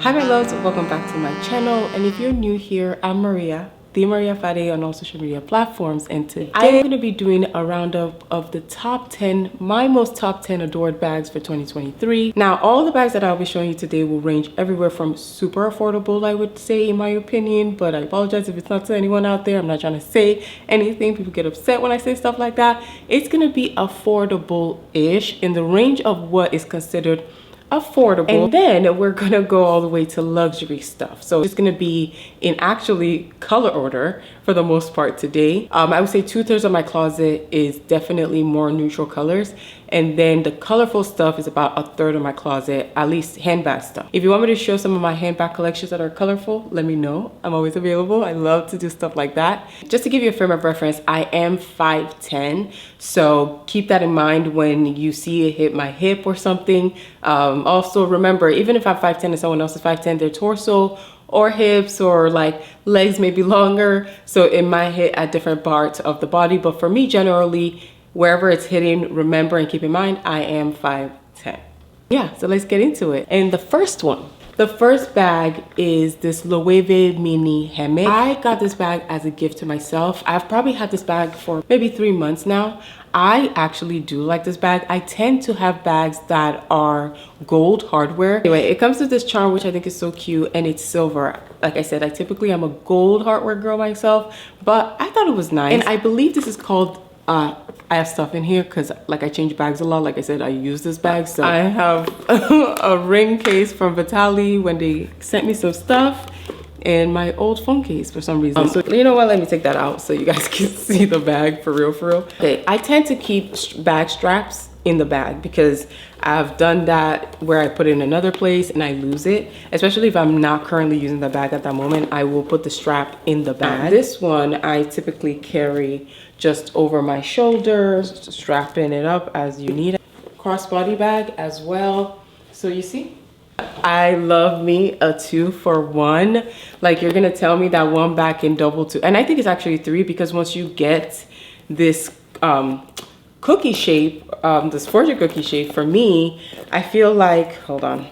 Hi my loves, welcome back to my channel, and if you're new here, I'm Maria, the Maria Fade on all social media platforms, and today I'm going to be doing a roundup of the top 10, my most top 10 adored bags for 2023. Now, all the bags that I'll be showing you today will range everywhere from super affordable, I would say, in my opinion, but I apologize if it's not to anyone out there. I'm not trying to say anything. People get upset when I say stuff like that. It's going to be affordable-ish in the range of what is considered affordable, and then we're gonna go all the way to luxury stuff. So it's gonna be in actually color order for the most part today. I would say 2/3 of my closet is definitely more neutral colors, and then the colorful stuff is about 1/3 of my closet, at least handbag stuff. If you want me to show some of my handbag collections that are colorful, let me know. I'm always available. I love to do stuff like that. Just to give you a frame of reference, I am 5'10", so keep that in mind when you see it hit my hip or something. Also remember, even if I'm 5'10" and someone else is 5'10", their torso or hips or like legs may be longer, so it might hit at different parts of the body. But for me, generally, wherever it's hitting, remember and keep in mind, I am 5'10". Yeah, so let's get into it. And the first bag is this Loewe mini hammock. I got this bag as a gift to myself. I've probably had this bag for maybe 3 months now. I actually do like this bag. I tend to have bags that are gold hardware. Anyway, it comes with this charm, which I think is so cute, and it's silver. Like I said, I typically am a gold hardware girl myself, but I thought it was nice. And I believe this is called, I have stuff in here because like I change bags a lot. Like I said, I use this bag. So I have a ring case from Vitali when they sent me some stuff, and my old phone case for some reason. So you know what, let me take that out so you guys can see the bag for real, for real. Okay, I tend to keep bag straps in the bag because I've done that where I put it in another place and I lose it. Especially if I'm not currently using the bag at that moment, I will put the strap in the bag. This one I typically carry just over my shoulders, strapping it up as you need. Crossbody bag as well. So you see, I love me a 2-for-1. Like, you're gonna tell me that one bag can double two, and I think it's actually 3, because once you get this cookie shape, this fortune cookie shape, for me, I feel like, hold on,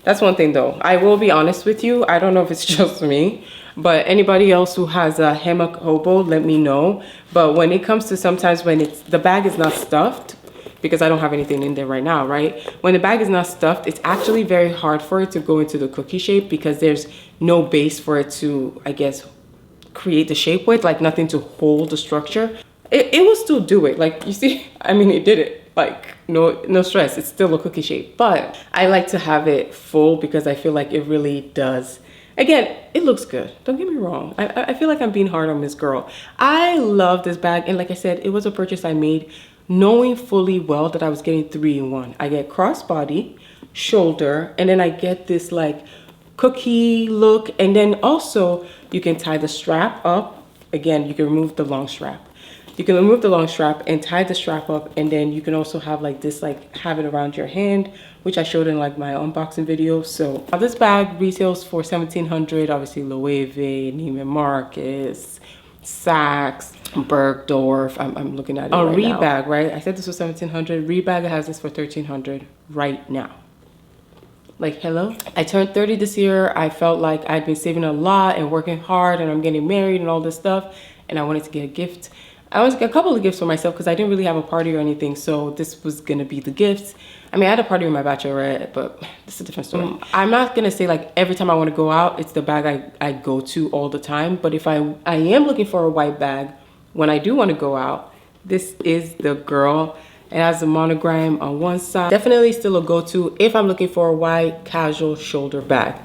that's one thing though. I will be honest with you, I don't know if it's just me, but anybody else who has a hammock hobo, let me know. But when it comes to sometimes when the bag is not stuffed, because I don't have anything in there right now, right? When the bag is not stuffed, it's actually very hard for it to go into the cookie shape because there's no base for it to, I guess, create the shape with, like nothing to hold the structure. It will still do it. Like, you see, I mean, it did it. Like, no stress. It's still a cookie shape. But I like to have it full because I feel like it really does. Again, it looks good. Don't get me wrong. I feel like I'm being hard on this girl. I love this bag. And like I said, it was a purchase I made knowing fully well that I was getting 3-in-1. I get crossbody, shoulder, and then I get this like cookie look. And then also you can tie the strap up. Again, you can remove the long strap. You can remove the long strap and tie the strap up, and then you can also have like this, like have it around your hand, which I showed in like my unboxing video. So this bag retails for $1,700. Obviously Loewe, Neiman Marcus, Saks, Bergdorf. I'm looking at it right now. Rebag, right? I said this was $1,700. Rebag has this for $1,300 right now. Like, hello? I turned 30 this year. I felt like I'd been saving a lot and working hard, and I'm getting married and all this stuff, and I wanted to get a gift. I wanted to get a couple of gifts for myself because I didn't really have a party or anything, so this was gonna be the gift. I mean, I had a party with my bachelorette, but this is a different story. I'm not gonna say like every time I want to go out, it's the bag I go to all the time. But if I am looking for a white bag when I do want to go out, this is the girl. It has a monogram on one side. Definitely still a go-to if I'm looking for a white casual shoulder bag.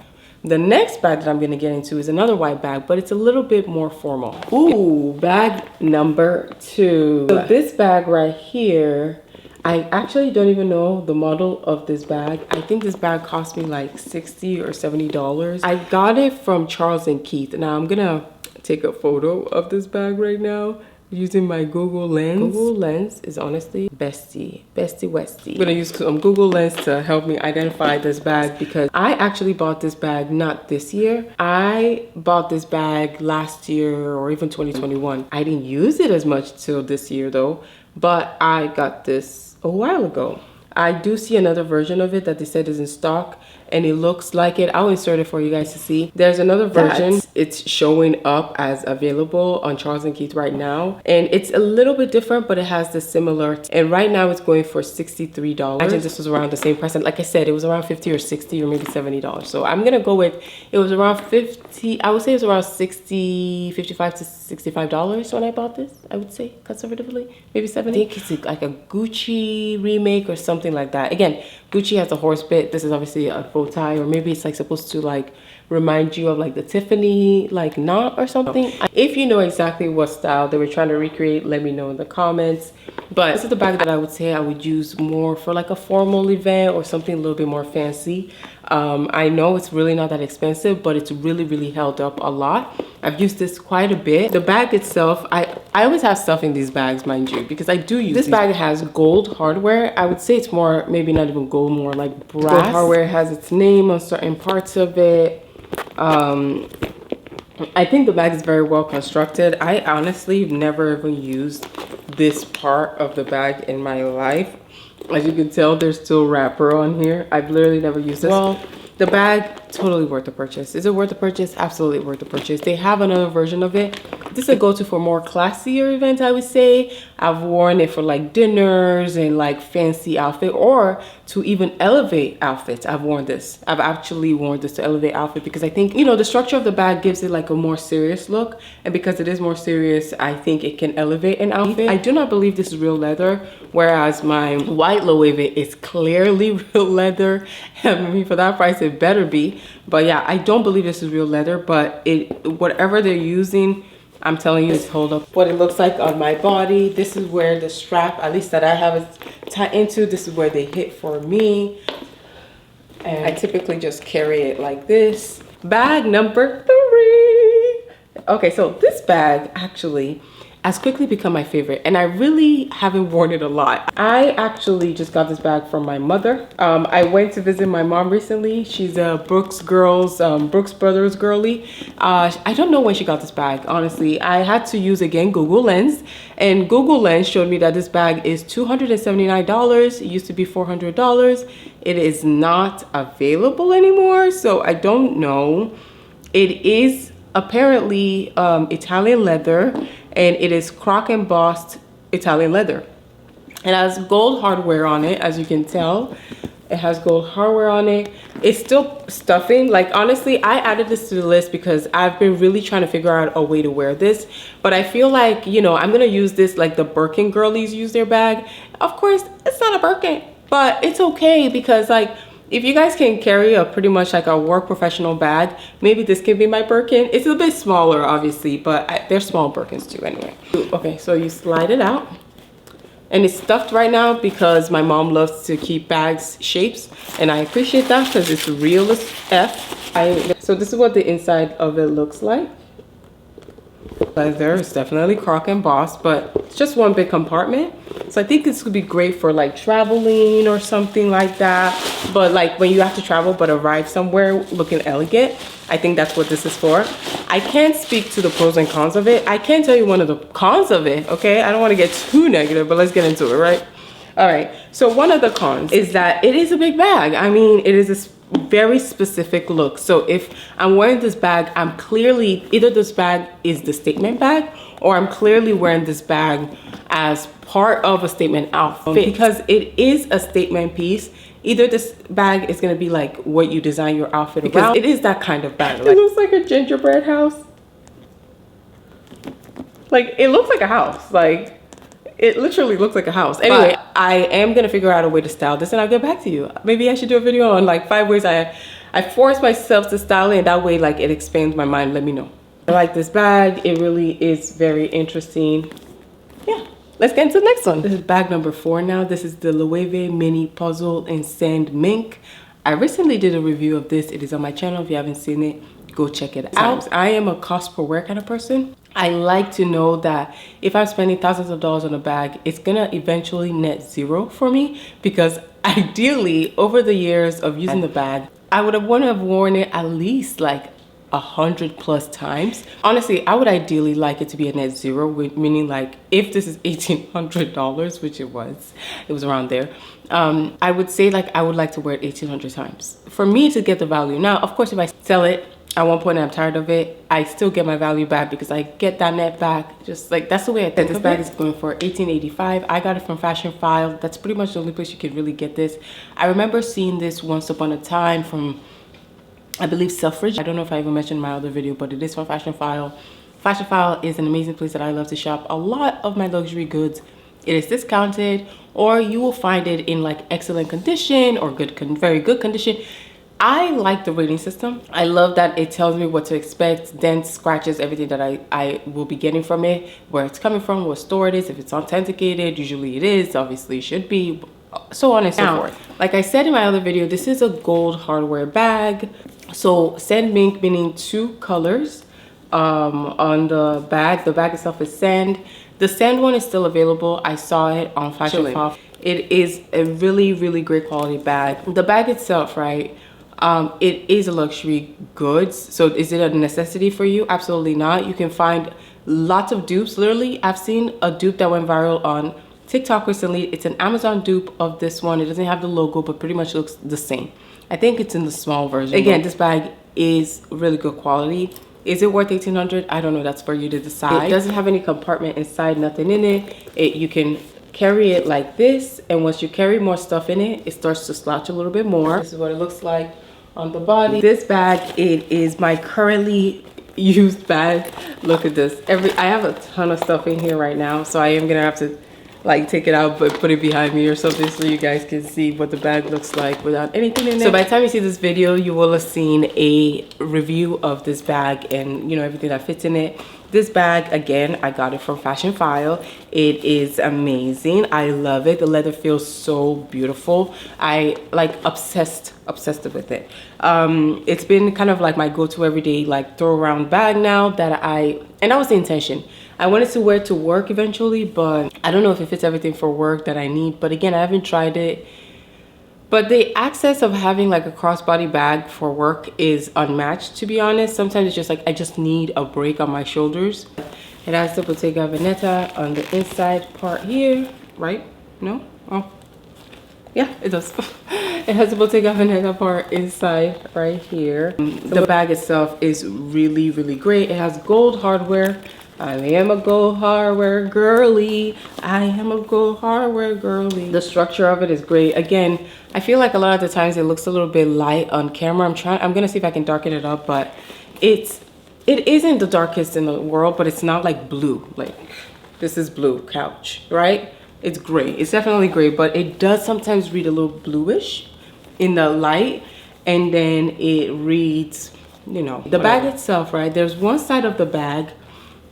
The next bag that I'm gonna get into is another white bag, but it's a little bit more formal. Ooh, bag number 2. So this bag right here, I actually don't even know the model of this bag. I think this bag cost me like $60 or $70. I got it from Charles & Keith. Now I'm gonna take a photo of this bag right now using my Google Lens. Google Lens is honestly bestie westie. I'm gonna use some Google Lens to help me identify this bag because I actually bought this bag not this year. I bought this bag last year or even 2021. I didn't use it as much till this year though, but I got this a while ago. I do see another version of it that they said is in stock, and it looks like it. I'll insert it for you guys to see. There's another version. It's showing up as available on Charles & Keith right now, and it's a little bit different, but it has the similar, and right now it's going for $63. I think this was around the same price, and like I said, it was around 50 or 60 or maybe $70. So I'm gonna go with, it was around 50, I would say it was around 60, 55 to $65 when I bought this, I would say conservatively, maybe 70. I think it's like a Gucci remake or something like that. Again, Gucci has a horse bit. This is obviously a bow tie, or maybe it's like supposed to like remind you of like the Tiffany like knot or something. If you know exactly what style they were trying to recreate, let me know in the comments. But this is the bag that I would say I would use more for like a formal event or something a little bit more fancy. I know it's really not that expensive, but it's really held up a lot. I've used this quite a bit. The bag itself, I always have stuff in these bags, mind you, because I do use this bag. Has gold hardware. I would say it's more, maybe not even gold, more like brass. Gold hardware has its name on certain parts of it. I think the bag is very well constructed. I honestly have never even used this part of the bag in my life. As you can tell, there's still wrapper on here. I've literally never used this. Well, the bag, totally worth the purchase. Is it worth the purchase? Absolutely worth the purchase. They have another version of it. This is a go-to for more classier events, I would say. I've worn it for like dinners and like fancy outfit, or to even elevate outfits. I've worn this. I've actually worn this to elevate outfit because I think, you know, the structure of the bag gives it like a more serious look. And because it is more serious, I think it can elevate an outfit. I do not believe this is real leather, whereas my white Loewe is clearly real leather. I mean, for that price, it better be. But yeah, I don't believe this is real leather, but whatever they're using, I'm telling you, it's hold up. What it looks like on my body, this is where the strap, at least that I have it tied into, this is where they hit for me. And I typically just carry it like this. Bag number 3. Okay, so this bag actually has quickly become my favorite, and I really haven't worn it a lot. I actually just got this bag from my mother. I went to visit my mom recently. She's a Brooks Brothers girly. I don't know when she got this bag, honestly. I had to use, again, Google Lens, and Google Lens showed me that this bag is $279. It used to be $400. It is not available anymore, so I don't know. It is apparently Italian leather, and it is croc embossed Italian leather. It has gold hardware on it, as you can tell. It has gold hardware on it. It's still stuffing. Like, honestly, I added this to the list because I've been really trying to figure out a way to wear this. But I feel like, you know, I'm gonna use this like the Birkin girlies use their bag. Of course, it's not a Birkin, but it's okay because, like, if you guys can carry a pretty much like a work professional bag, maybe this can be my Birkin. It's a bit smaller, obviously, but they're small Birkins too anyway. Okay, so you slide it out. And it's stuffed right now because my mom loves to keep bags shapes. And I appreciate that because it's real as F. So this is what the inside of it looks like. Leather is definitely croc embossed, but it's just one big compartment. So I think this would be great for like traveling or something like that. But like when you have to travel but arrive somewhere looking elegant, I think that's what this is for. I can't speak to the pros and cons of it. I can tell you one of the cons of it, okay? I don't want to get too negative, but let's get into it, right? All right, so one of the cons is that it is a big bag. I mean, it is a very specific look. So if I'm wearing this bag, I'm clearly, either this bag is the statement bag, or I'm clearly wearing this bag as part of a statement outfit. Because it is a statement piece, either this bag is gonna be like what you design your outfit around. It is that kind of bag. Like, it looks like a gingerbread house. Like, it looks like a house. Like, it literally looks like a house. Anyway, I am gonna figure out a way to style this and I'll get back to you. Maybe I should do a video on like 5 ways I force myself to style it, and that way like it expands my mind. Let me know. I like this bag. It really is very interesting. Yeah, let's get into the next one. This is bag number 4 now. This is the Loewe Mini Puzzle in Sand Mink. I recently did a review of this. It is on my channel. If you haven't seen it, go check it out. I am a cost per wear kind of person. I like to know that if I'm spending thousands of dollars on a bag, it's gonna eventually net zero for me, because ideally over the years of using the bag, I would have worn it at least like 100+ times. Honestly, I would ideally like it to be a net zero, meaning like if this is $1,800, which it was around there, I would say like I would like to wear it 1,800 times for me to get the value. Now, of course, if I sell it at one point and I'm tired of it, I still get my value back because I get that net back. Just like that's the way I think. This bag is going for $18.85. I got it from Fashion File. That's pretty much the only place you can really get this. I remember seeing this once upon a time from, I believe, Selfridge. I don't know if I even mentioned in my other video, but it is from Fashion File. Fashion File is an amazing place that I love to shop. A lot of my luxury goods, it is discounted, or you will find it in like excellent condition or very good condition. I like the rating system. I love that it tells me what to expect, dents, scratches, everything that I will be getting from it, where it's coming from, what store it is, if it's authenticated, usually it is, obviously it should be, so on and so forth. Like I said in my other video, this is a gold hardware bag. So sand mink, meaning 2 colors on the bag. The bag itself is sand. The sand one is still available. I saw it on Fashion File. It is a really, really great quality bag. The bag itself, right? It is a luxury goods. So is it a necessity for you? Absolutely not. You can find lots of dupes. Literally, I've seen a dupe that went viral on TikTok recently. It's an Amazon dupe of this one. It doesn't have the logo, but pretty much looks the same. I think it's in the small version. Again, this bag is really good quality. Is it worth $1,800? I don't know. That's for you to decide. It doesn't have any compartment inside, nothing in it. You can carry it like this, and once you carry more stuff in it, it starts to slouch a little bit more. This is what it looks like on the body. This bag, it is my currently used bag. Look at this. I have a ton of stuff in here right now, so I am gonna have to like take it out but put it behind me or something so you guys can see what the bag looks like without anything in it. So by the time you see this video, you will have seen a review of this bag and you know everything that fits in it. This bag, again, I got it from Fashion File. It is amazing. I love it. The leather feels so beautiful. I like obsessed with it. It's been kind of like my go-to everyday like throw around bag now that and that was the intention. I wanted to wear it to work eventually, but I don't know if it fits everything for work that I need. But again, I haven't tried it. But the access of having like a crossbody bag for work is unmatched, to be honest. Sometimes it's just like, I just need a break on my shoulders. It has the Bottega Veneta on the inside part here, right? No? Oh, yeah, it does. It has the Bottega Veneta part inside right here. The bag itself is really, really great. It has gold hardware. I am a gold hardware girly. I am a gold hardware girly. The structure of it is great. Again, I feel like a lot of the times it looks a little bit light on camera. I'm gonna see if I can darken it up, but it isn't the darkest in the world, but it's not like blue. Like this is blue couch, right? It's gray. It's definitely gray, but it does sometimes read a little bluish in the light, and then it reads, you know, the bag itself, right? There's one side of the bag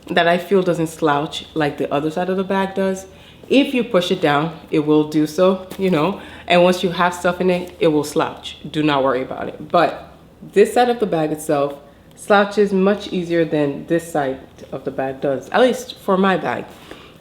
that I feel doesn't slouch like the other side of the bag does. If you push it down, it will do so, you know, and once you have stuff in it, it will slouch. Do not worry about it. But this side of the bag itself slouches much easier than this side of the bag does, at least for my bag.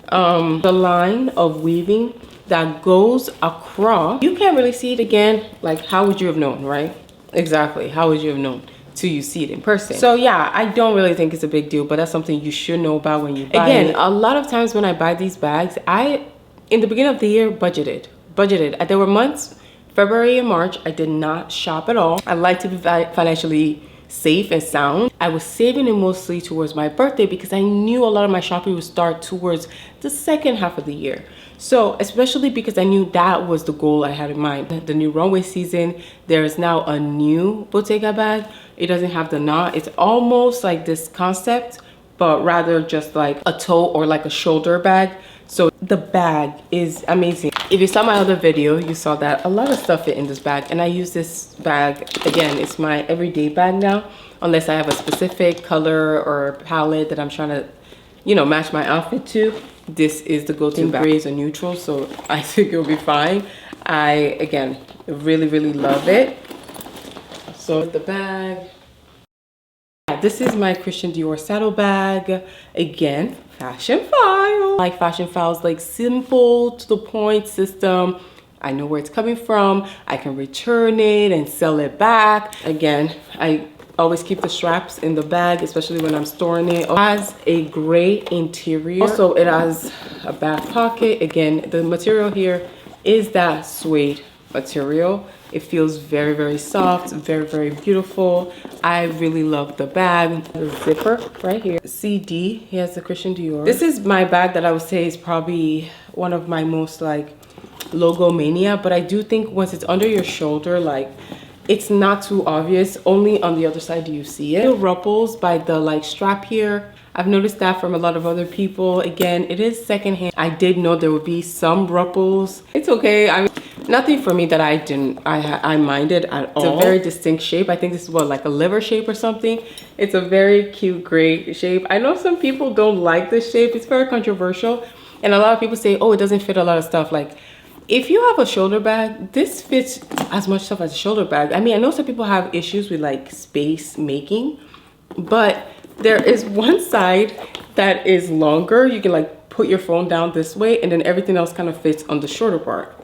The line of weaving that goes across, you can't really see it again. Like, how would you have known, right? Exactly, how would you have known till you see it in person? So yeah, I don't really think it's a big deal, but that's something you should know about when you buy it. Again, a lot of times when I buy these bags, in the beginning of the year, budgeted. There were months, February and March, I did not shop at all. I like to be financially safe and sound. I was saving it mostly towards my birthday because I knew a lot of my shopping would start towards the second half of the year. So especially because I knew that was the goal I had in mind. The new runway season, there is now a new Bottega bag. It doesn't have the knot. It's almost like this concept, but rather just like a toe or like a shoulder bag. So the bag is amazing. If you saw my other video, you saw that a lot of stuff fit in this bag, and I use this bag, again, it's my everyday bag now, unless I have a specific color or palette that I'm trying to, you know, match my outfit to. This is the go-to bag. Gray is a neutral, so I think it'll be fine. I, again, really, really love it. So the bag. This is my Christian Dior saddle bag. Again, Fashion File. Like Fashion File's like simple to the point system. I know where it's coming from. I can return it and sell it back. Again, I always keep the straps in the bag, especially when I'm storing it. It has a gray interior. Also, it has a back pocket. Again, the material here is that suede material. It feels very, very soft, very, very beautiful. I really love the bag. The zipper right here. CD, he has the Christian Dior. This is my bag that I would say is probably one of my most like logo mania, but I do think once it's under your shoulder, like it's not too obvious. Only on the other side do you see it. The ruffles by the like strap here. I've noticed that from a lot of other people. Again, it is secondhand. I did know there would be some ruffles. It's okay. I mean, nothing for me that I minded at all. It's a very distinct shape. I think this is what, like a liver shape or something. It's a very cute gray shape. I know some people don't like this shape. It's very controversial. And a lot of people say, oh, it doesn't fit a lot of stuff. Like, if you have a shoulder bag, this fits as much stuff as a shoulder bag. I mean, I know some people have issues with like space making, but there is one side that is longer. You can like put your phone down this way, and then everything else kind of fits on the shorter part.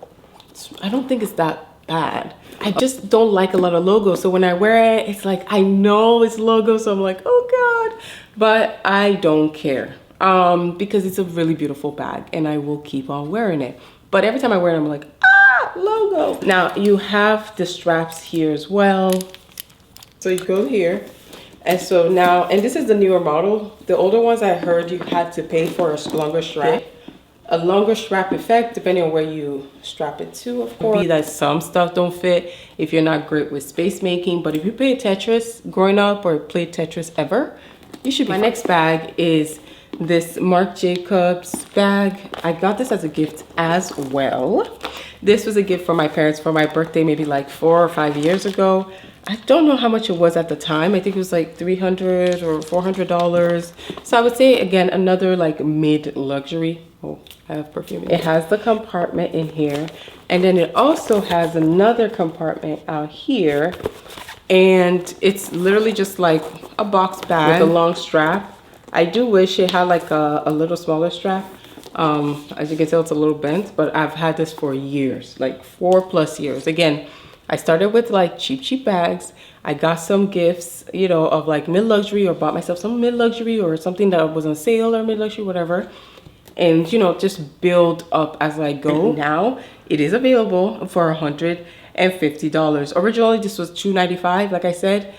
I don't think it's that bad. I just don't like a lot of logos. So when I wear it, it's like, I know it's logo, so I'm like, oh God, but I don't care because it's a really beautiful bag and I will keep on wearing it. But every time I wear it, I'm like, ah, logo. Now you have the straps here as well. So you go here. And so now, and this is the newer model. The older ones I heard you had to pay for a longer strap. A longer strap effect, depending on where you strap it to, of course. Be that some stuff don't fit if you're not great with space making. But if you play Tetris growing up or played Tetris ever, you should be fine. My next bag is this Marc Jacobs bag. I got this as a gift as well. This was a gift from my parents for my birthday, maybe like 4 or 5 years ago. I don't know how much it was at the time. I think it was like $300 or $400. So I would say, again, another like mid luxury. Oh, I have perfume in it. It has the compartment in here. And then it also has another compartment out here. And it's literally just like a box bag with a long strap. I do wish it had like a little smaller strap. As you can tell, it's a little bent, but I've had this for years, like 4+ years. Again, I started with like cheap bags. I got some gifts, you know, of like mid-luxury, or bought myself some mid-luxury or something that was on sale or mid-luxury, whatever. And, you know, just build up as I go. Now it is available for $150. Originally, this was $295, like I said.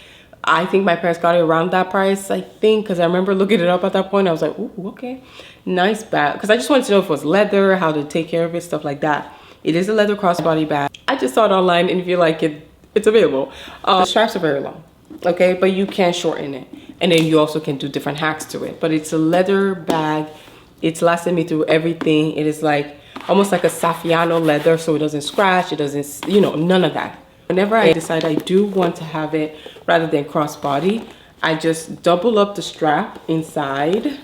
I think my parents got it around that price, I think, because I remember looking it up at that point. I was like, ooh, okay, nice bag. Because I just wanted to know if it was leather, how to take care of it, stuff like that. It is a leather crossbody bag. I just saw it online, and if you like it, it's available. The straps are very long, okay, but you can shorten it. And then you also can do different hacks to it. But it's a leather bag. It's lasted me through everything. It is like almost like a Saffiano leather, so it doesn't scratch. It doesn't, you know, none of that. Whenever I decide I do want to have it rather than crossbody, I just double up the strap inside.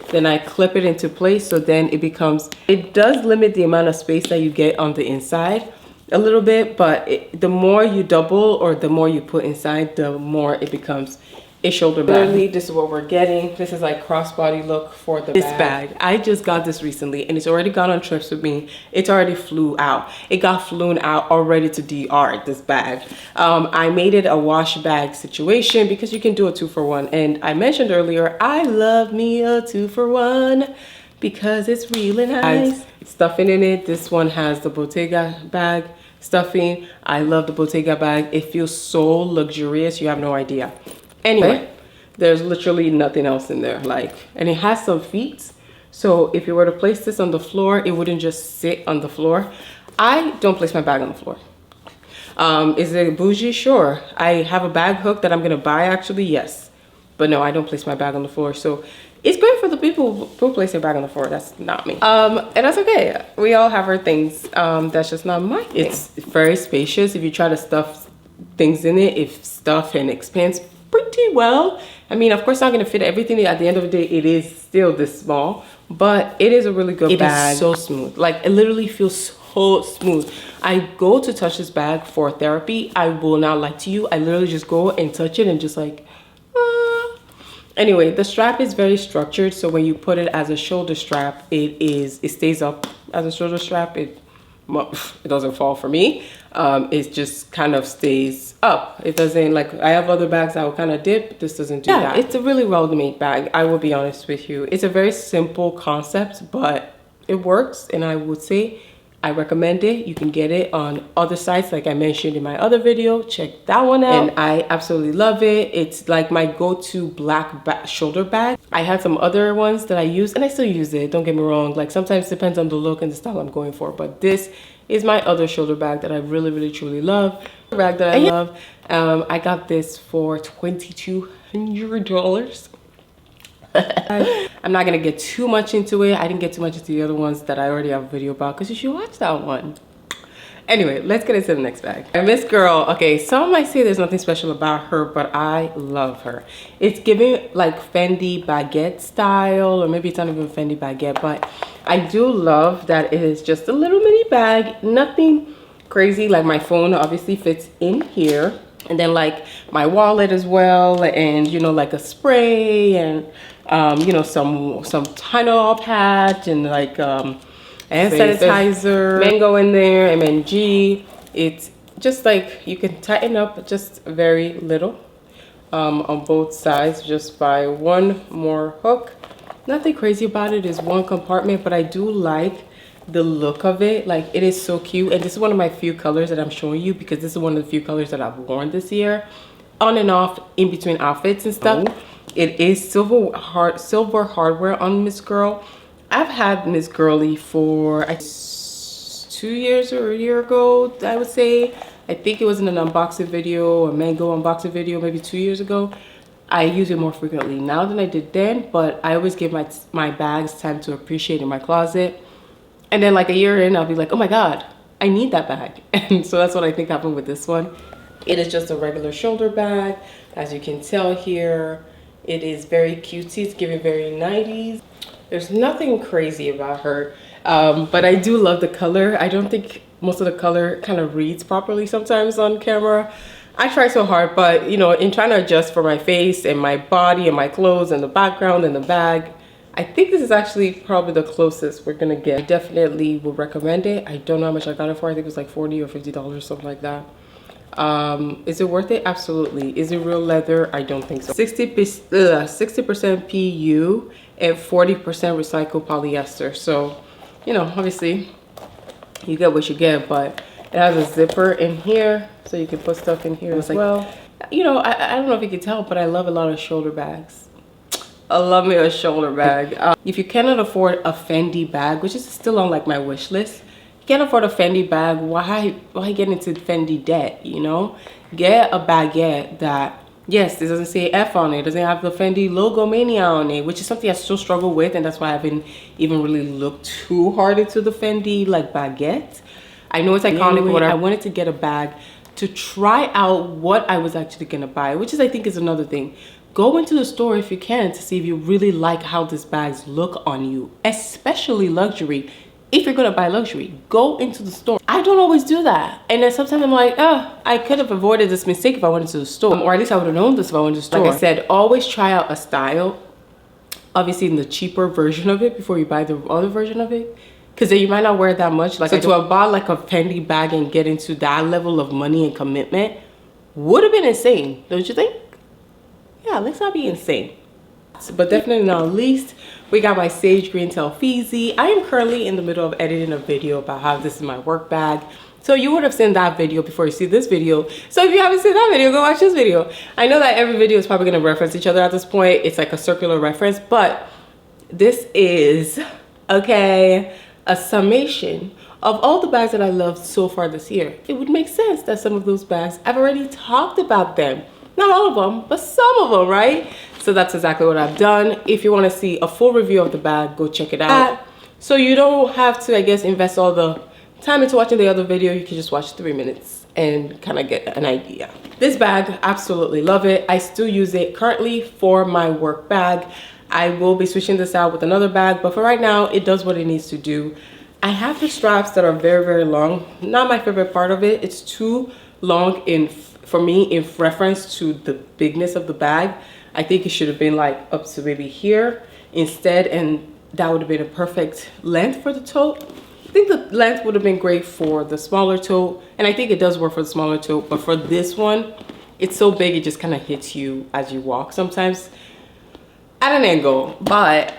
Then I clip it into place, so then it becomes, it does limit the amount of space that you get on the inside a little bit, but the more you double or the more you put inside, the more it becomes a shoulder bag. Literally, this is what we're getting. This is like crossbody look for the bag. I just got this recently, and it's already gone on trips with me. It's already flew out. It got flown out already to DR, this bag. I made it a wash bag situation because you can do a 2-for-1. And I mentioned earlier, I love me a 2-for-1 because it's really nice. Stuffing in it. This one has the Bottega bag stuffing. I love the Bottega bag. It feels so luxurious. You have no idea. Anyway, there's literally nothing else in there. Like, and it has some feet. So if you were to place this on the floor, it wouldn't just sit on the floor. I don't place my bag on the floor. Is it bougie? Sure. I have a bag hook that I'm gonna buy actually, yes. But no, I don't place my bag on the floor. So it's great for the people who place their bag on the floor. That's not me. And that's okay. We all have our things. That's just not my thing. It's very spacious. If you try to stuff things in it, if stuff and expands pretty well. I mean, of course, not gonna fit everything. At the end of the day, it is still this small, but it is a really good bag. It is so smooth. Like, it literally feels so smooth. I go to touch this bag for therapy. I will not lie to you. I literally just go and touch it and just like, ah. Anyway, the strap is very structured. So when you put it as a shoulder strap, it stays up as a shoulder strap. well, it doesn't fall for me. It just kind of stays up. It doesn't, like, I have other bags that will kind of dip. This doesn't do that. It's a really well-made bag, I will be honest with you. It's a very simple concept, but it works, and I would say I recommend it. You can get it on other sites like I mentioned in my other video. Check that one out. And I absolutely love it. It's like my go-to black shoulder bag. I had some other ones that I use, and I still use it, don't get me wrong. Like, sometimes it depends on the look and the style I'm going for, but this is my other shoulder bag that I really, really, truly love. The bag that I love. I got this for $2,200. I'm not gonna get too much into it. I didn't get too much into the other ones that I already have a video about, because you should watch that one. Anyway, let's get into the next bag. And this girl, okay, some might say there's nothing special about her, but I love her. It's giving like Fendi baguette style, or maybe it's not even Fendi baguette, but I do love that it is just a little mini bag. Nothing crazy. Like, my phone obviously fits in here, and then like my wallet as well, and you know, like a spray, and you know, some Tylenol patch, and like hand sanitizer, mango in there, MNG. It's just like, you can tighten up just very little on both sides just by one more hook. Nothing crazy about it. Is one compartment, but I do like the look of it. Like, it is so cute, and this is one of my few colors that I'm showing you, because this is one of the few colors that I've worn this year on and off in between outfits and stuff. It is silver hardware on Miss Girl. I've had Miss Girly for 2 years or a year ago, I would say. I think it was in an unboxing video, a mango unboxing video, maybe 2 years ago. I use it more frequently now than I did then, but I always give my bags time to appreciate in my closet. And then like a year in, I'll be like, oh my God, I need that bag. And so that's what I think happened with this one. It is just a regular shoulder bag. As you can tell here, it is very cutesy. It's giving very 90s. There's nothing crazy about her, but I do love the color. I don't think most of the color kind of reads properly sometimes on camera. I try so hard, but you know, in trying to adjust for my face and my body and my clothes and the background and the bag, I think this is actually probably the closest we're gonna get. I definitely would recommend it. I don't know how much I got it for. I think it was like $40 or $50, something like that. Is it worth it? Absolutely. Is it real leather? I don't think so. 60% PU and 40% recycled polyester. So, you know, obviously you get what you get, but it has a zipper in here, so you can put stuff in here as well. You know, I don't know if you can tell, but I love a lot of shoulder bags. I love me a shoulder bag. If you cannot afford a Fendi bag, which is still on like my wish list, you can't afford a Fendi bag, why get into Fendi debt, you know? Get a baguette that, yes, this doesn't say F on it, doesn't have the Fendi logo mania on it, which is something I still struggle with, and that's why I haven't even really looked too hard into the Fendi like baguette. I know it's iconic, but I wanted to get a bag to try out what I was actually gonna buy, which is, I think, is another thing. Go into the store if you can to see if you really like how these bags look on you, especially luxury. If you're gonna buy luxury, go into the store. I don't always do that. And then sometimes I'm like, oh, I could have avoided this mistake if I went into the store. Or at least I would have known this if I went to the store. Like I said, always try out a style, obviously in the cheaper version of it before you buy the other version of it. Because then you might not wear it that much. Like, so to have bought like a Fendi bag and get into that level of money and commitment would have been insane, don't you think? Yeah, let's not be insane. But definitely not least, we got my sage green Telfar. I am currently in the middle of editing a video about how this is my work bag. So you would have seen that video before you see this video. So if you haven't seen that video, go watch this video. I know that every video is probably gonna reference each other at this point. It's like a circular reference, but this is, okay, a summation of all the bags that I loved so far this year. It would make sense that some of those bags, I've already talked about them. Not all of them, but some of them, right? So that's exactly what I've done. If you want to see a full review of the bag, go check it out. So you don't have to, I guess, invest all the time into watching the other video. You can just watch 3 minutes and kind of get an idea. This bag, absolutely love it. I still use it currently for my work bag. I will be switching this out with another bag, but for right now, it does what it needs to do. I have the straps that are very, very long. Not my favorite part of it. It's too long for me in reference to the bigness of the bag. I think it should have been like up to maybe here instead, and that would have been a perfect length for the tote. think the length would have been great for the smaller tote, and I think it does work for the smaller tote, but for this one, it's so big it just kind of hits you as you walk sometimes at an angle. But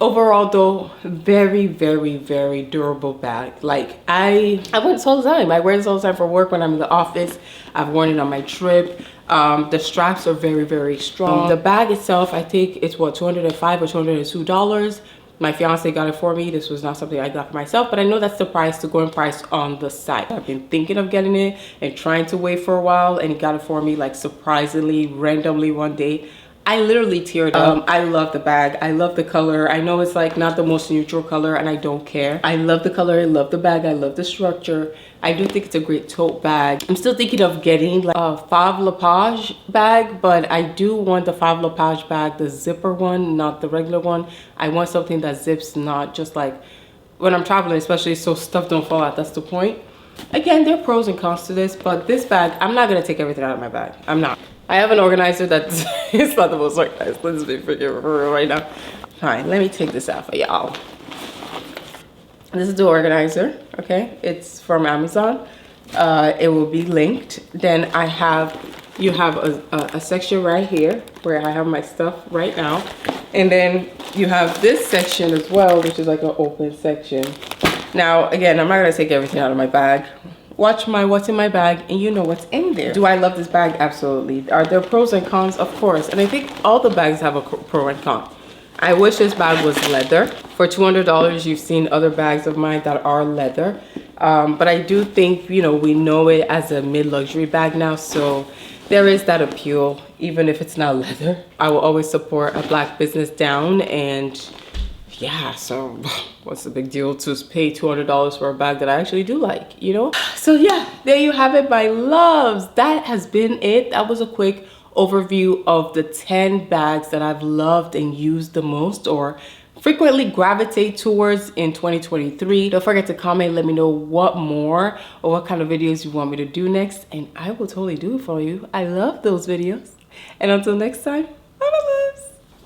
overall though, very, very, very durable bag. Like I wear this all the time. I wear this all the time for work when I'm in the office. I've worn it on my trip. The straps are very, very strong. The bag itself, I think it's what, $205 or $202. My fiance got it for me. This was not something I got for myself, but I know that's the price, the going price on the site. I've been thinking of getting it and trying to wait for a while, and he got it for me like surprisingly, randomly one day. I literally teared up. I love the bag. I love the color. I know it's like not the most neutral color, and I don't care. I love the color. I love the bag. I love the structure. I do think it's a great tote bag. I'm still thinking of getting like a Fave La Page bag, but I do want the Fave La Page bag, the zipper one, not the regular one. I want something that zips, not just like when I'm traveling, especially so stuff don't fall out. That's the point. Again, there are pros and cons to this, but this bag, I'm not gonna take everything out of my bag. I'm not. I have an organizer that it's not the most organized. Let's be freaking real right now. All right, let me take this out for y'all. This is the organizer, okay? It's from Amazon. It will be linked. Then you have a section right here where I have my stuff right now. And then you have this section as well, which is like an open section. Now, again, I'm not gonna take everything out of my bag. Watch my what's in my bag and you know what's in there. Do I love this bag? Absolutely. Are there pros and cons? Of course. And I think all the bags have a pro and con. I wish this bag was leather. For $200, you've seen other bags of mine that are leather. But I do think, you know, we know it as a mid-luxury bag now, so there is that appeal, even if it's not leather. I will always support a Black business down, and yeah, so what's the big deal to pay $200 for a bag that I actually do like, you know? So yeah, there you have it, my loves. That has been it. That was a quick overview of the 10 bags that I've loved and used the most or frequently gravitate towards in 2023. Don't forget to comment, let me know what more or what kind of videos you want me to do next, and I will totally do it for you. I love those videos. And until next time,